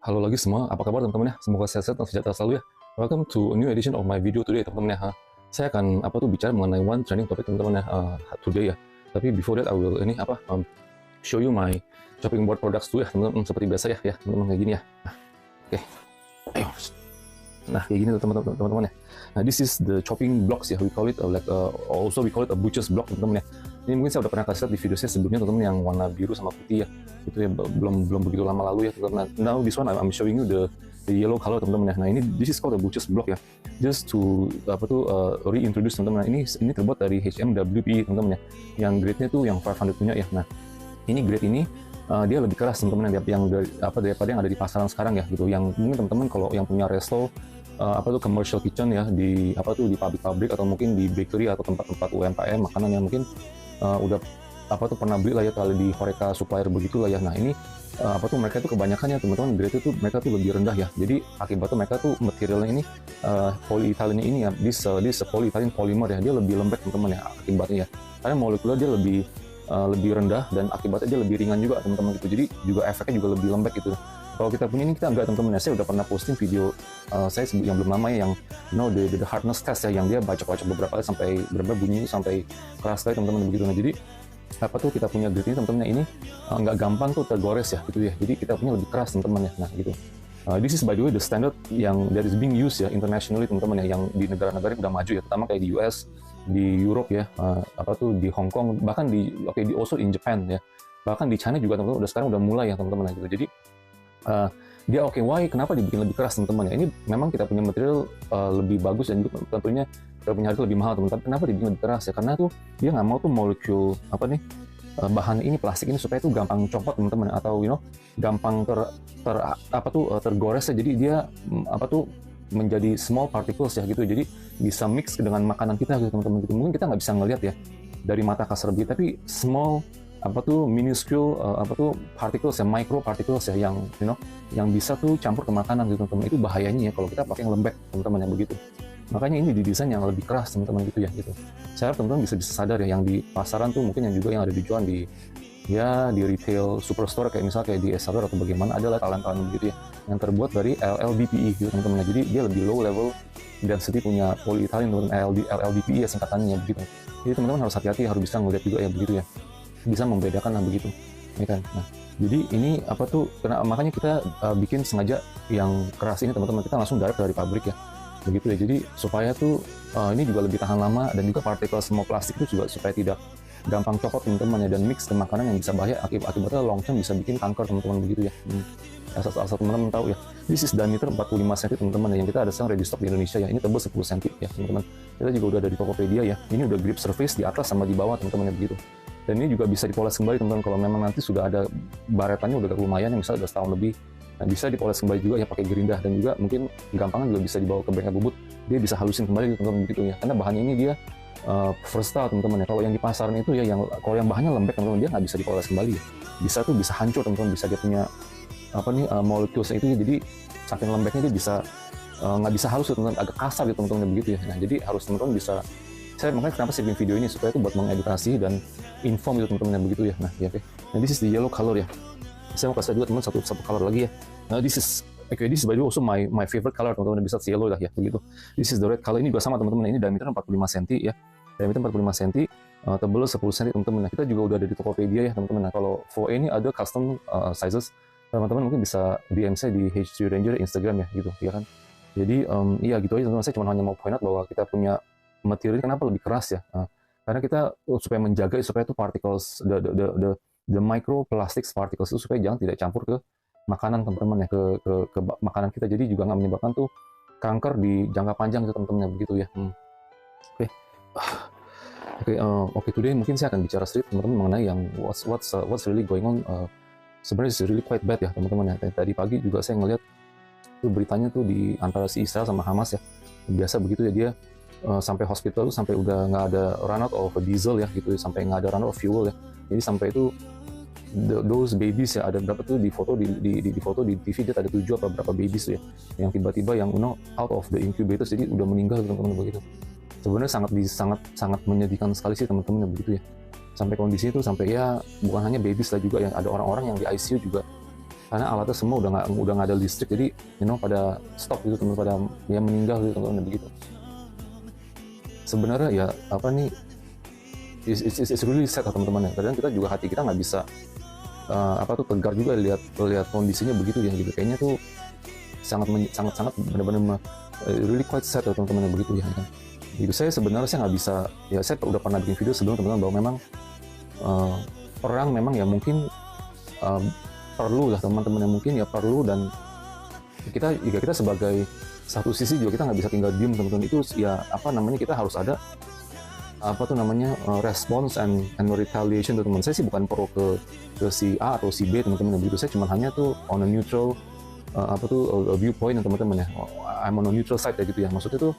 Halo lagi semua, apa kabar teman-teman ya? Semoga sehat-sehat dan sejahtera selalu ya. Welcome to a new edition of my video today teman-teman ya. Saya akan bicara mengenai one trending topic teman-teman ya today ya. Tapi before that I will show you my chopping board products dulu ya teman-teman, seperti biasa ya teman-teman kayak gini ya. Nah, oke. Ayo. Nah, kayak gini teman-teman ya. Nah, this is the chopping blocks ya. We call it also we call it a butcher's block teman-teman ya. Ini mungkin saya udah pernah kasih lihat di video saya sebelumnya teman-teman yang warna biru sama putih ya. Itu ya belum begitu lama lalu ya teman-teman. Now this one I'm showing you the yellow color teman-teman ya. Nah, ini this is called a butcher's block ya. Just to reintroduce teman-teman. Ini terbuat dari HMWPE teman-teman ya. Yang grade-nya tuh yang 500 punya ya. Nah, ini grade ini dia lebih keras teman-teman daripada yang ada di pasaran sekarang ya gitu. Yang mungkin teman-teman kalau yang punya resto commercial kitchen ya di pabrik-pabrik atau mungkin di bakery atau tempat-tempat UMKM makanan yang mungkin udah pernah beli lah ya kalau di Horeca supplier begitulah ya. Nah, ini mereka tuh kebanyakan ya teman-teman grade itu mereka tuh lebih rendah ya. Jadi akibatnya mereka tuh materialnya ini polyethylene ini ya, this polyethylene polymer ya, dia lebih lembek teman-teman ya akibatnya ya. Karena molekulnya dia lebih rendah dan akibatnya dia lebih ringan juga teman-teman gitu. Jadi juga efeknya juga lebih lembek gitu. Kalau kita punya ini kita enggak teman-teman ya. Saya udah pernah posting video saya yang belum lama ya, yang the hardness test ya, yang dia baca-baca beberapa kali sampai bunyinya sampai keras sekali teman-teman begitu. Nah, jadi kita punya grade ini teman-teman ini nggak gampang tuh tergores ya gitu ya. Jadi kita punya lebih keras teman-teman ya. Nah, gitu. This is by the way the standard yang that is being used ya internationally teman-teman ya, yang di negara-negara yang udah maju ya, terutama kayak di US, di Europe ya, di Hong Kong, bahkan also in Japan ya, bahkan di China juga teman-teman udah sekarang udah mulai ya teman-teman gitu. Jadi dia kenapa dibikin lebih keras teman-teman ya? Ini memang kita punya material lebih bagus dan juga tentunya kita punya harga lebih mahal teman-teman. Kenapa dibikin lebih keras ya? Karena tuh dia nggak mau tuh molekul bahan ini, plastik ini supaya tuh gampang copot teman-teman, atau gampang tergores ya. Jadi dia menjadi small particles ya gitu. Jadi bisa mix dengan makanan kita gitu teman-teman gitu. Mungkin kita nggak bisa ngelihat ya dari mata kasar begitu, tapi small minuscule particles ya, micro particles ya, yang bisa tuh campur ke makanan gitu teman-teman. Itu bahayanya ya kalau kita pakai yang lembek teman-teman yang begitu. Makanya ini didesain yang lebih keras teman-teman gitu ya gitu. Saya harap teman-teman bisa sadar ya, yang di pasaran tuh mungkin yang ada dijual di retail superstore kayak misalnya kayak di Essilor atau bagaimana, adalah talent-talent begitu ya yang terbuat dari LLDPE gitu teman-teman. Jadi dia lebih low level density, punya polyethylene teman-teman, LLDPE ya singkatannya begitu. Jadi teman-teman harus hati-hati, harus bisa ngeliat juga ya begitu ya, bisa membedakan lah begitu ya kan. Nah, jadi ini makanya kita bikin sengaja yang keras ini teman-teman, kita langsung direct dari pabrik ya begitu ya. Jadi supaya tuh ini juga lebih tahan lama, dan juga partikel semua plastik itu juga supaya tidak gampang copot teman-teman ya, dan mix ke makanan yang bisa bahaya, akibatnya long term bisa bikin kanker teman-teman begitu ya. Asal teman-teman tahu ya, this is diameter 45 cm teman-teman ya, yang kita ada sekarang ready stock di Indonesia ya. Ini tebal 10 cm ya teman-teman. Kita juga udah ada di Tokopedia ya. Ini udah grip surface di atas sama di bawah teman-teman ya begitu. Dan ini juga bisa dipoles kembali teman-teman kalau memang nanti sudah ada baretannya udah lumayan, yang misalnya udah setahun lebih. Nah, bisa dipoles kembali juga ya pakai gerindah, dan juga mungkin gampangnya juga bisa dibawa ke bengkel bubut, dia bisa halusin kembali gitu teman-teman begitu ya. Karena bahannya ini dia versatile teman-teman ya. Kalau yang di pasaran itu ya, kalau yang bahannya lembek teman-teman, dia nggak bisa dipoles kembali ya. Bisa hancur teman-teman, bisa dia punya molekulnya itu ya. Jadi saking lembeknya dia bisa nggak bisa halus teman-teman, agak kasar gitu teman-teman begitu ya. Nah, jadi harus teman-teman bisa, makanya kenapa saya bikin video ini, supaya itu buat mengedukasi dan inform gitu teman-teman yang begitu ya. Nah, ya oke. Nah, this is the yellow color ya. Saya mau kasih juga teman satu color lagi ya. Nah, this is by the way also my favorite color teman-teman, bisa yellow lah ya begitu. This is the red color. Ini juga sama teman-teman, ini diameter 45 cm ya. Diameter 45 cm, tebal 10 cm teman-teman. Nah, kita juga udah ada di Tokopedia ya teman-teman. Nah, kalau for ini ada custom sizes, teman-teman mungkin bisa DM saya di HG Ranger Instagram ya gitu ya kan. Jadi iya gitu aja teman-teman. Saya cuma hanya mau point out bahwa kita punya material kenapa lebih keras ya. Karena kita supaya menjaga supaya itu particles, the microplastics particles itu supaya jangan tidak campur ke makanan teman-teman ya, ke makanan kita. Jadi juga nggak menyebabkan tuh kanker di jangka panjang gitu teman-teman ya begitu ya. Oke, today mungkin saya akan bicara sedikit teman-teman mengenai yang what's really going on. Sebenarnya it's really quite bad ya teman-teman ya. Tadi pagi juga saya ngelihat tuh beritanya tuh di antara si Israel sama Hamas ya. Biasa begitu ya, dia sampai hospital sampai udah nggak ada run out of diesel ya gitu, sampai nggak ada run out of fuel ya. Jadi sampai itu those babies ya, ada berapa tuh di foto di TV, dia ada 7 apa berapa babies tuh ya, yang tiba-tiba yang out of the incubators, jadi udah meninggal teman-teman begitu. Sebenarnya sangat menyedihkan sekali sih teman-teman ya begitu ya. Sampai kondisi itu sampai ya bukan hanya babies lah, juga yang ada orang-orang yang di ICU juga karena alatnya semua udah nggak ada listrik, jadi pada stop gitu teman, pada ya meninggal gitu teman, begitu. Sebenarnya ya apa nih, it's really sad teman-teman ya. Kadang kita juga hati kita nggak bisa tegar juga lihat kondisinya begitu ya gitu. Kayaknya tuh sangat benar-benar really quite sad ya teman-teman ya, begitu ya kan. Gitu. Saya nggak bisa, ya saya udah pernah bikin video sebelum teman-teman bahwa memang perang memang ya mungkin perlu lah teman-teman, yang mungkin ya perlu, dan kita sebagai satu sisi juga kita nggak bisa tinggal diem teman-teman. Itu ya kita harus ada response and retaliation teman-teman. Saya sih bukan pro ke si A atau si B teman-teman begitu. Saya cuma hanya tuh on a neutral a viewpoint teman-teman ya. I'm on a neutral side ya gitu ya. Maksudnya tuh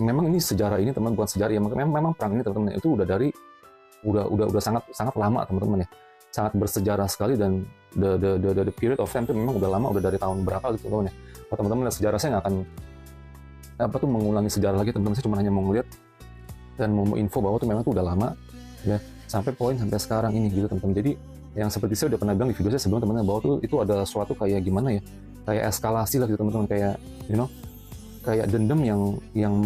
memang ini sejarah ini teman, bukan sejarah ya, memang perang ini teman-teman itu udah sangat lama teman-teman ya, sangat bersejarah sekali, dan the period of time itu memang udah lama, udah dari tahun berapa gitu teman-teman ya. Kalau teman-teman lihat sejarah, saya nggak akan mengulangi sejarah lagi teman-teman. Saya cuma hanya mau ngeliat dan mau info bahwa tuh memang tuh udah lama ya, sampai sekarang ini gitu teman-teman. Jadi yang seperti saya udah pernah bilang di video saya sebelum teman-teman, bahwa tuh itu ada suatu kayak gimana ya, kayak eskalasi lah gitu teman-teman, kayak kayak dendam yang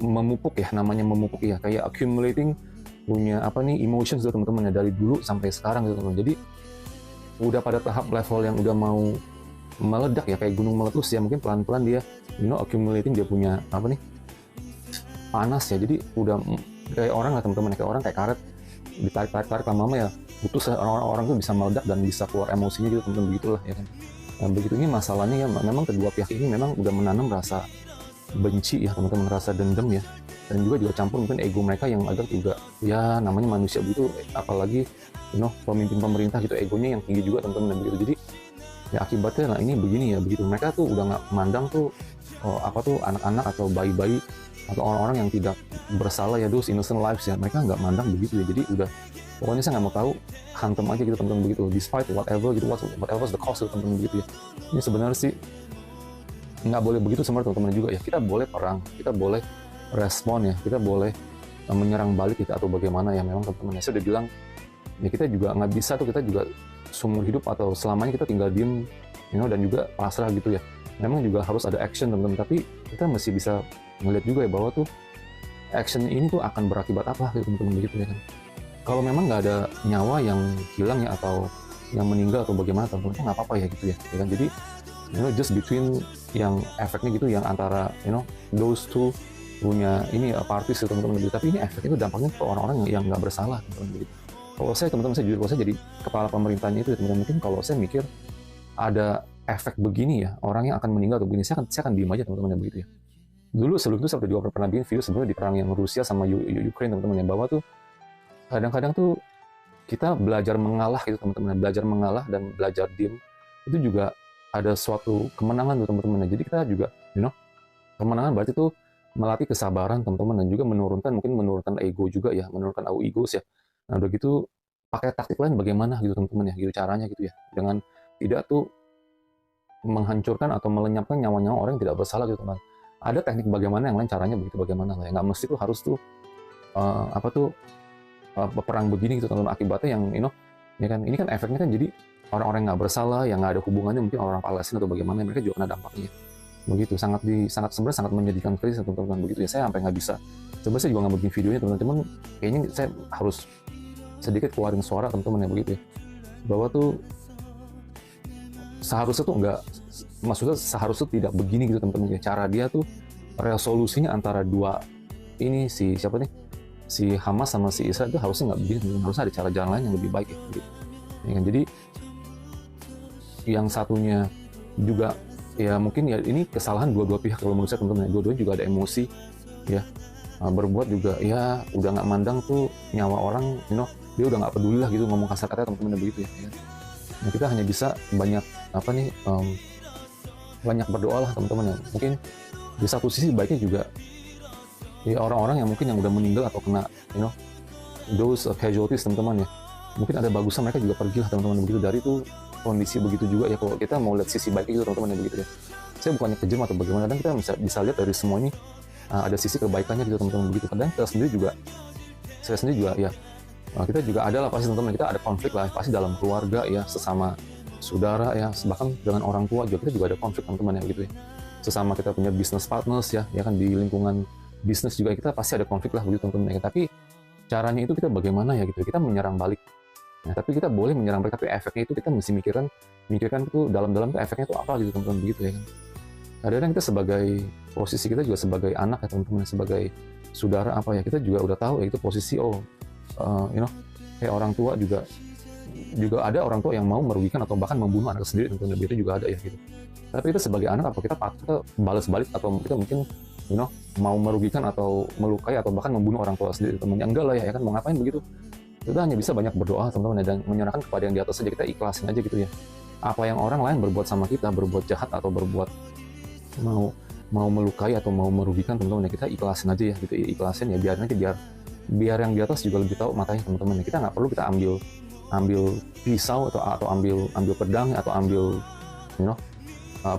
memupuk ya, namanya memupuk ya, kayak accumulating punya emotions gitu teman-teman ya, dari dulu sampai sekarang gitu teman-teman. Jadi udah pada tahap level yang udah mau meledak ya, kayak gunung meletus ya, mungkin pelan-pelan dia accumulating, dia punya panas ya. Jadi udah kayak orang lah teman-teman, kayak karet ditarik lama-lama ya putus, orang tuh bisa meledak dan bisa keluar emosinya gitu teman-teman, begitulah ya kan. Nah, begitu ini masalahnya ya, memang kedua pihak ini memang udah menanam rasa benci ya teman-teman, rasa dendam ya, dan juga campur mungkin ego mereka yang agak juga ya, namanya manusia begitu, apalagi pemimpin pemerintah gitu, egonya yang tinggi juga teman-teman begitu. Jadi ya akibatnya ini begini ya begitu. Mereka tuh udah nggak mandang tuh anak-anak atau bayi-bayi atau orang-orang yang tidak bersalah ya, those innocent lives ya, mereka nggak mandang begitu ya. Jadi udah pokoknya saya nggak mau tahu, hantem aja gitu teman-teman begitu, despite whatever gitu, whatever's the cost gitu teman-teman begitu ya. Ini sebenarnya sih nggak boleh begitu sebenarnya teman-teman juga ya. Kita boleh perang, kita boleh respon ya, kita boleh menyerang balik kita atau bagaimana ya, memang teman-teman ya. Saya udah bilang ya, kita juga nggak bisa tuh, kita juga seumur hidup atau selamanya kita tinggal diem dan juga pasrah gitu ya. Memang juga harus ada action teman-teman, tapi kita masih bisa melihat juga ya bahwa tuh action ini tuh akan berakibat apa gitu teman-teman begitu ya kan. Kalau memang nggak ada nyawa yang hilang ya, atau yang meninggal atau bagaimana teman-teman, nggak apa-apa ya gitu ya kan. Jadi just between yang efeknya gitu, yang antara those two punya ini parties gitu teman-teman gitu. Tapi ini efeknya itu dampaknya ke orang-orang yang nggak bersalah teman-teman gitu. Kalau saya teman-teman, saya jujur, kalau saya jadi kepala pemerintahnya itu teman-teman, mungkin kalau saya mikir ada efek begini ya, orang yang akan meninggal atau begini, saya akan diem aja teman-teman ya begitu ya. Dulu sebelum itu saya juga pernah bikin video sebelumnya di perang yang Rusia sama Ukraine teman-teman ya, bahwa tuh kadang-kadang tuh kita belajar mengalah gitu teman-teman, belajar mengalah dan belajar diem itu juga ada suatu kemenangan tuh teman-teman. Jadi kita juga kemenangan berarti tuh melatih kesabaran teman-teman, dan juga menurunkan ego juga ya, menurunkan egos ya. Nah udah gitu pakai taktik lain bagaimana gitu teman-teman ya, gitu caranya gitu ya, dengan tidak tuh menghancurkan atau melenyapkan nyawa-nyawa orang yang tidak bersalah gitu teman. Ada teknik bagaimana yang lain, caranya begitu bagaimana lah ya, nggak mesti tuh harus tuh perang begini gitu teman-teman. Akibatnya yang ya kan, ini kan efeknya kan jadi orang-orang yang nggak bersalah, yang nggak ada hubungannya, mungkin orang Palestina atau bagaimana, mereka juga kena dampaknya begitu. Sebenarnya sangat menyedihkan sekali teman-teman begitu ya. Saya sampai nggak bisa, sebenarnya saya juga nggak bikin videonya teman-teman, cuman kayaknya saya harus sedikit keluarin suara teman-teman ya begitu ya, bahwa tuh seharusnya tuh seharusnya tidak begini gitu teman-teman ya. Cara dia tuh resolusinya antara dua ini, si Hamas sama si Israel itu harusnya nggak begini, harusnya ada cara jalan lain yang lebih baik ya gitu. Ya kan? Jadi yang satunya juga ya mungkin ya ini kesalahan dua-dua pihak kalau menurut saya teman-teman, dua-duanya juga ada emosi ya, berbuat juga ya udah nggak mandang tuh nyawa orang, dia udah nggak peduli lah gitu, ngomong kasar kata teman-teman begitu ya. Nah, kita hanya bisa banyak banyak berdoa lah teman-teman ya. Mungkin di satu sisi baiknya juga ya, orang-orang yang mungkin yang udah meninggal atau kena those casualties teman-teman ya, mungkin ada bagusnya mereka juga pergi lah teman-teman begitu dari tuh kondisi begitu juga ya. Kalau kita mau lihat sisi baiknya gitu teman-teman ya begitu ya, saya bukannya kejam atau bagaimana, dan kita bisa lihat dari semua ini ada sisi kebaikannya gitu teman-teman begitu. Kadang saya sendiri juga ya Kita juga ada lah pasti teman-teman, kita ada konflik lah pasti dalam keluarga ya, sesama saudara ya, bahkan dengan orang tua juga kita juga ada konflik teman-teman ya gitu ya. Sesama kita punya business partners ya kan di lingkungan bisnis juga kita pasti ada konflik lah begitu teman-teman ya. Tapi caranya itu kita bagaimana ya gitu, kita menyerang balik. Nah, tapi kita boleh menyerang balik, tapi efeknya itu kita mesti mikirkan itu dalam-dalam itu efeknya itu apa gitu teman-teman begitu ya kan. Kadang-kadang kita sebagai posisi kita juga sebagai anak ya teman-teman, sebagai saudara apa ya, kita juga udah tahu ya itu posisi kayak orang tua juga ada orang tua yang mau merugikan atau bahkan membunuh anak sendiri, teman-teman, itu juga ada ya gitu. Tapi kita sebagai anak apa kita balas balik atau kita mungkin mau merugikan atau melukai atau bahkan membunuh orang tua sendiri, teman-teman? Enggak lah ya kan, mau ngapain begitu? Kita hanya bisa banyak berdoa teman-teman dan menyerahkan kepada yang di atas saja, kita ikhlasin aja gitu ya. Apa yang orang lain berbuat sama kita, berbuat jahat atau berbuat mau melukai atau mau merugikan teman-teman ya, kita ikhlasin aja ya gitu, ikhlasin ya, biarin aja, biar yang di atas juga lebih tahu matanya teman-teman ya. Kita nggak perlu kita ambil pisau atau ambil pedang atau ambil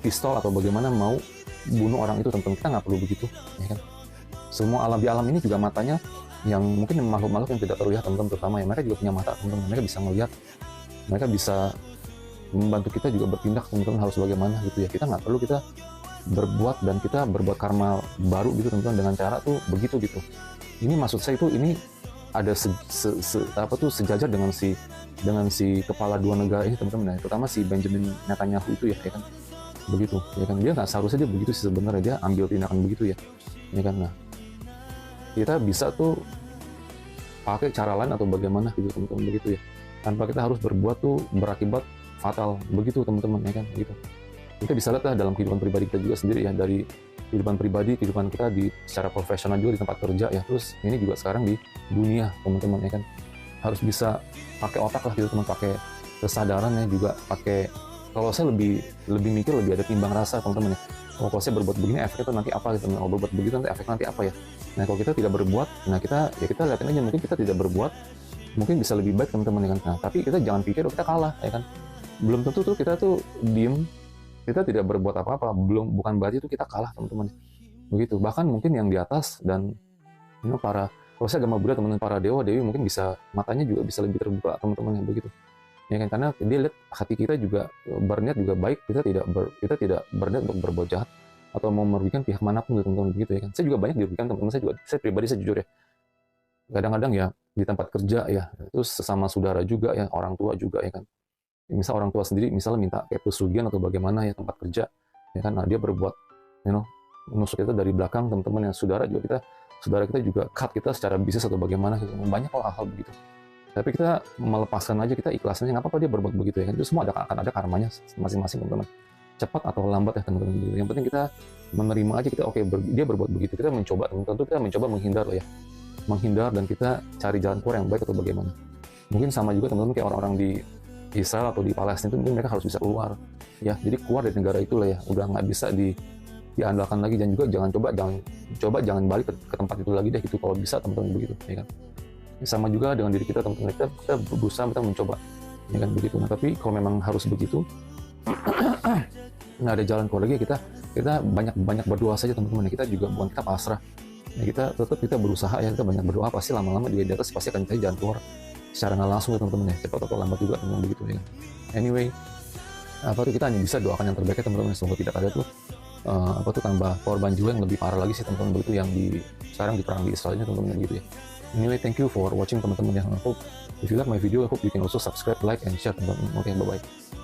pistol atau bagaimana mau bunuh orang itu teman-teman, kita nggak perlu begitu ya kan. Semua alam di alam ini juga matanya yang mungkin makhluk-makhluk yang tidak terlihat teman-teman, terutama ya, mereka juga punya mata teman-teman, mereka bisa melihat, mereka bisa membantu kita juga bertindak teman-teman harus bagaimana gitu ya. Kita nggak perlu kita berbuat dan kita berbuat karma baru gitu teman-teman dengan cara tuh begitu gitu. Ini maksud saya itu ini ada sejajar dengan si kepala dua negara ini teman-teman ya, terutama si Benjamin Netanyahu itu ya kan, begitu ya kan. Dia nggak seharusnya dia begitu sih sebenarnya, dia ambil tindakan begitu ya kan. Nah, kita bisa tuh pakai cara lain atau bagaimana gitu teman-teman begitu ya, tanpa kita harus berbuat tuh berakibat fatal begitu teman-teman ya kan gitu. Kita bisa lihat lah dalam kehidupan pribadi kita juga sendiri ya, dari kehidupan pribadi, kehidupan kita secara profesional juga di tempat kerja ya, terus ini juga sekarang di dunia teman-teman ya kan. Harus bisa pakai otak lah gitu teman, pakai kesadaran ya juga, pakai, kalau saya lebih mikir, lebih ada timbang rasa teman-teman ya. Kalau saya berbuat begini efeknya itu nanti apa gitu, kalau berbuat begitu nanti efeknya nanti apa ya. Nah, kalau kita tidak berbuat, nah kita lihatin aja, mungkin kita tidak berbuat mungkin bisa lebih baik teman-teman ya kan. Nah, tapi kita jangan pikir kita kalah ya kan. Belum tentu tuh kita tuh diem, kita tidak berbuat apa-apa, bukan berarti itu kita kalah teman-teman begitu. Bahkan mungkin yang di atas dan kalau saya agama Buddha teman-teman, para dewa dewi mungkin bisa, matanya juga bisa lebih terbuka teman-teman yang begitu ya kan, karena dia lihat hati kita juga berniat juga baik, kita tidak berniat untuk berbuat jahat atau mau merugikan pihak manapun teman-teman begitu ya kan. Saya juga banyak dirugikan teman-teman, saya pribadi, saya jujur ya, kadang-kadang ya di tempat kerja ya, terus sesama saudara juga ya, orang tua juga ya kan. Misal orang tua sendiri misalnya minta kayak pesugihan atau bagaimana ya tempat kerja ya kan, nah dia berbuat menusuk kita dari belakang teman-teman, yang saudara kita juga cut kita secara bisnis atau bagaimana gitu. Banyak hal-hal begitu, tapi kita melepaskan aja, kita ikhlasin aja, nggak apa-apa dia berbuat begitu ya kan. Itu semua akan ada karmanya masing-masing teman-teman, cepat atau lambat ya teman-teman. Yang penting kita menerima aja, kita dia berbuat begitu, kita mencoba teman-teman, tentu kita mencoba menghindar dan kita cari jalan keluar yang baik atau bagaimana. Mungkin sama juga teman-teman kayak orang-orang di Israel atau di Palestina itu, mungkin mereka harus bisa keluar ya, jadi keluar dari negara itulah ya, udah nggak bisa diandalkan lagi, dan juga jangan balik ke tempat itu lagi deh gitu kalau bisa teman-teman begitu ya kan. Sama juga dengan diri kita teman-teman, kita berusaha, kita mencoba ya kan begitu. Nah, tapi kalau memang harus begitu nggak ada jalan keluar lagi, kita banyak berdoa saja teman-teman. Kita juga bukan kita pasrah ya, kita berusaha ya, kita banyak berdoa, pasti lama-lama di atas pasti akan cari jalan keluar secara nggak langsung ya teman-teman ya, cepat atau lambat juga teman-teman begitu ya. Anyway, kita hanya bisa doakan yang terbaik ya teman-teman, semoga tidak ada tuh tambah korban jiwa yang lebih parah lagi sih teman-teman begitu, yang sekarang di perang di Israel teman-teman gitu ya. Anyway, thank you for watching teman-teman ya. I hope if you like my video, I hope you can also subscribe, like, and share teman-teman. Okay, bye-bye.